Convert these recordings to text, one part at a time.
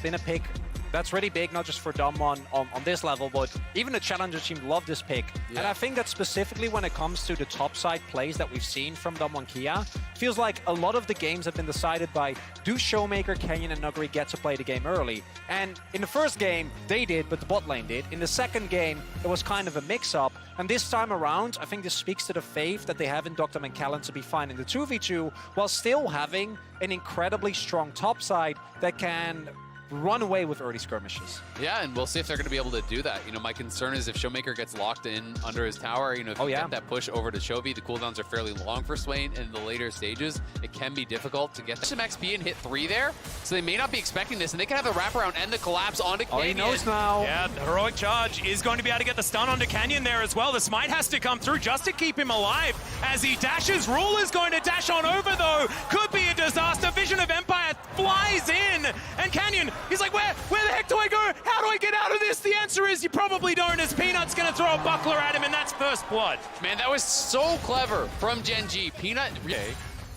been a pick that's really big, not just for Damwon on this level, but even the Challenger team love this pick. Yeah. And I think that specifically when it comes to the top side plays that we've seen from Damwon Kia, feels like a lot of the games have been decided by, do Showmaker, Canyon, and Nuguri get to play the game early? And in the first game, they did, but the bot lane did. In the second game, it was kind of a mix-up. And this time around, I think this speaks to the faith that they have in Dr. Callan to be fine in the 2v2, while still having an incredibly strong top side that can run away with early skirmishes. Yeah, and we'll see if they're going to be able to do that. You know, my concern is if Showmaker gets locked in under his tower, you know, if you get that push over to Chovy, the cooldowns are fairly long for Swain, and in the later stages, it can be difficult to get some XP and hit 3 there. So they may not be expecting this, and they can have the wraparound and the collapse onto Canyon. Oh, he knows now. Yeah, the heroic charge is going to be able to get the stun onto Canyon there as well. The smite has to come through just to keep him alive as he dashes. Rule is going to dash on over, though. Could be a disaster. Vision of Empire flies in, and Canyon, he's like, where the heck do I go? How do I get out of this? The answer is you probably don't, as Peanut's going to throw a buckler at him, and that's first blood. Man, that was so clever from Gen G. Peanut. Okay.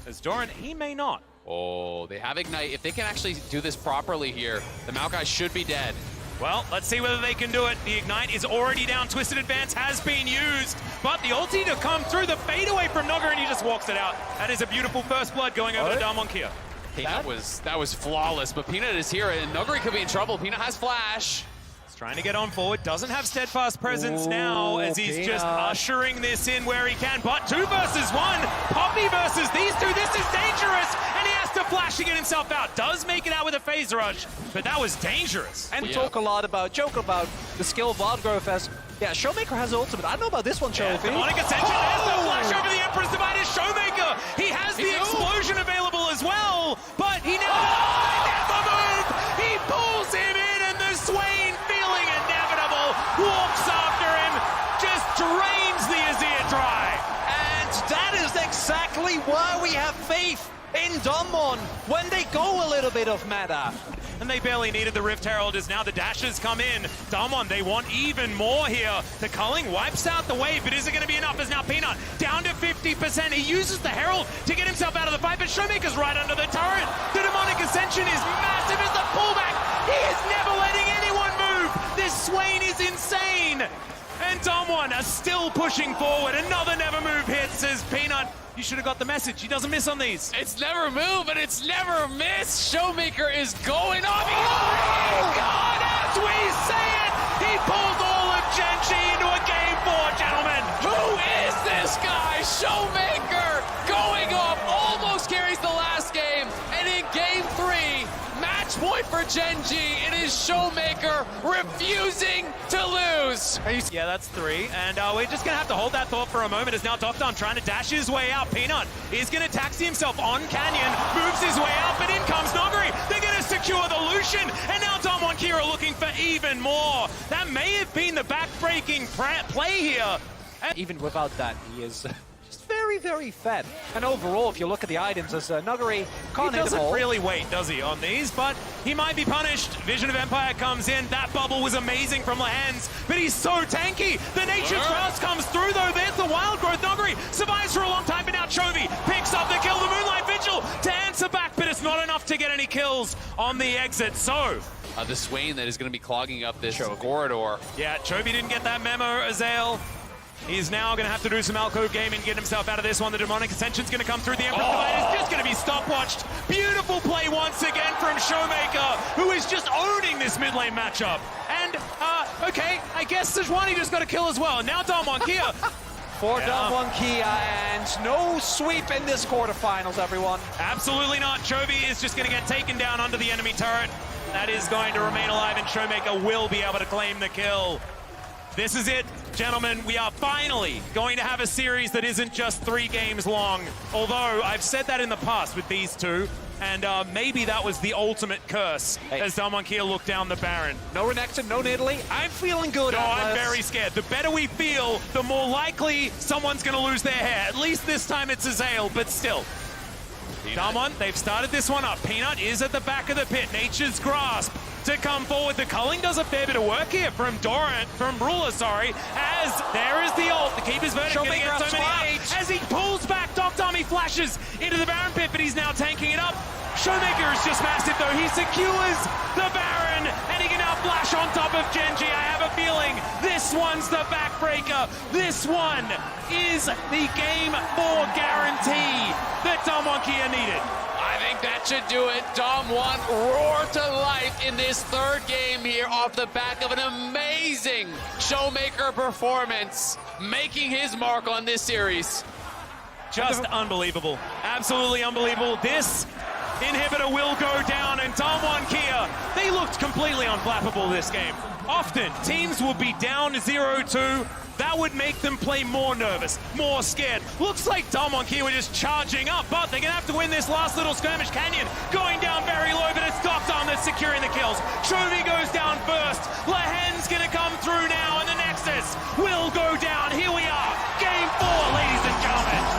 As Doran, he may not. Oh, they have Ignite. If they can actually do this properly here, the Maokai should be dead. Well, let's see whether they can do it. The Ignite is already down. Twisted Advance has been used, but the ulti to come through, the fadeaway from Nogger, and he just walks it out. That is a beautiful first blood going over to Damwon Kia. That was flawless, but Peanut is here, and Nuguri could be in trouble. Peanut has flash. He's trying to get on forward, doesn't have steadfast presence now, as he's just ushering this in where he can. But 2 versus 1, Poppy versus these two. This is dangerous, and he has to flash to get himself out. Does make it out with a phase rush, but that was dangerous. And joke about the skill of wild growth as, yeah, Showmaker has ultimate. I don't know about this one, Chovy. Demonic Ascension, there's the flash over the Emperor's Divide is Showmaker. He has the explosion available as well, but he never moved. He pulls him in, and the Swain, feeling inevitable, walks after him, just drains the Azir dry. And that is exactly why we have faith in Damwon when they go a little bit of meta. And they barely needed the Rift Herald as now the dashes come in. Damwon, they want even more here. The culling wipes out the wave, but is it going to be enough? As now Peanut down to 50%. He uses the Herald to get himself out of the fight, but Showmaker's right under the turret. The Demonic Ascension is massive as the pullback. He is never letting anyone move. This Swain is insane. And Damwon are still pushing forward. Another never move hits as Peanut, you should have got the message. He doesn't miss on these. It's never move, and it's never miss. Showmaker is going off. Oh God, as we say it, he pulls all of Gen G into a game 4, gentlemen. Who is this guy? Showmaker going off, almost carries the last game, and in game 3, match point for Gen G. It is Showmaker refusing to lose. Yeah, that's 3. And we're just going to have to hold that thought for a moment as now Dopdon trying to dash his way out. Peanut is going to taxi himself on Canyon, moves his way out, but in comes Noguri. They're going to secure the Lucian, and now Damwon Kia are looking for even more. That may have been the back-breaking play here. Even without that, he is just very, very fed. And overall, if you look at the items, as Nuguri can't hit them all. He doesn't really wait, does he, on these? But he might be punished. Vision of Empire comes in. That bubble was amazing from Lahens, but he's so tanky. The Nature's Grasp comes through, though. There's the Wild Growth. Nuguri survives for a long time, but now Chovy picks up the kill. The Moonlight Vigil to answer back, but it's not enough to get any kills on the exit. So the Swain that is going to be clogging up this corridor. Yeah, Chovy didn't get that memo, Azael. He's now going to have to do some alcove gaming to get himself out of this one. The Demonic Ascension's going to come through. The Emperor's Divide is just going to be stopwatched. Beautiful play once again from Showmaker, who is just owning this mid lane matchup. And, okay, I guess Sejuani just got a kill as well. And now Damwon Kia. For Damwon Kia, and no sweep in this quarterfinals, everyone. Absolutely not. Chovy is just going to get taken down under the enemy turret. That is going to remain alive, and Showmaker will be able to claim the kill. This is it, gentlemen. We are finally going to have a series that isn't just 3 games long. Although, I've said that in the past with these two, and maybe that was the ultimate curse as Damwon Kia looked down the Baron. No Renekton, no Nidalee. I'm feeling good. No, I'm very scared. The better we feel, the more likely someone's going to lose their hair. At least this time it's Azael, but still. Damwon, they've started this one up. Peanut is at the back of the pit. Nature's Grasp to come forward. The culling does a fair bit of work here from Ruler, as there is the ult. The Keeper's Verdict going to get so many out. As he pulls back, Dr. He flashes into the Baron pit, but he's now tanking it up. Showmaker is just massive though. He secures the Baron, and he can now flash on top of Genji. I have a feeling this one's the backbreaker. This one is the game 4 guarantee that Damwon Kia needed. I think that should do it. Damwon roar to life in this third game here off the back of an amazing Showmaker performance, making his mark on this series. Just unbelievable. Absolutely unbelievable. This inhibitor will go down, and Damwon Kia, they looked completely unflappable this game. Often, teams would be down 0-2. That would make them play more nervous, more scared. Looks like Damwon Kia were just charging up, but they're going to have to win this last little skirmish. Canyon going down very low, but it's Doctorm that's securing the kills. Chovy goes down first. Lahen's going to come through now, and the Nexus will go down. Here we are.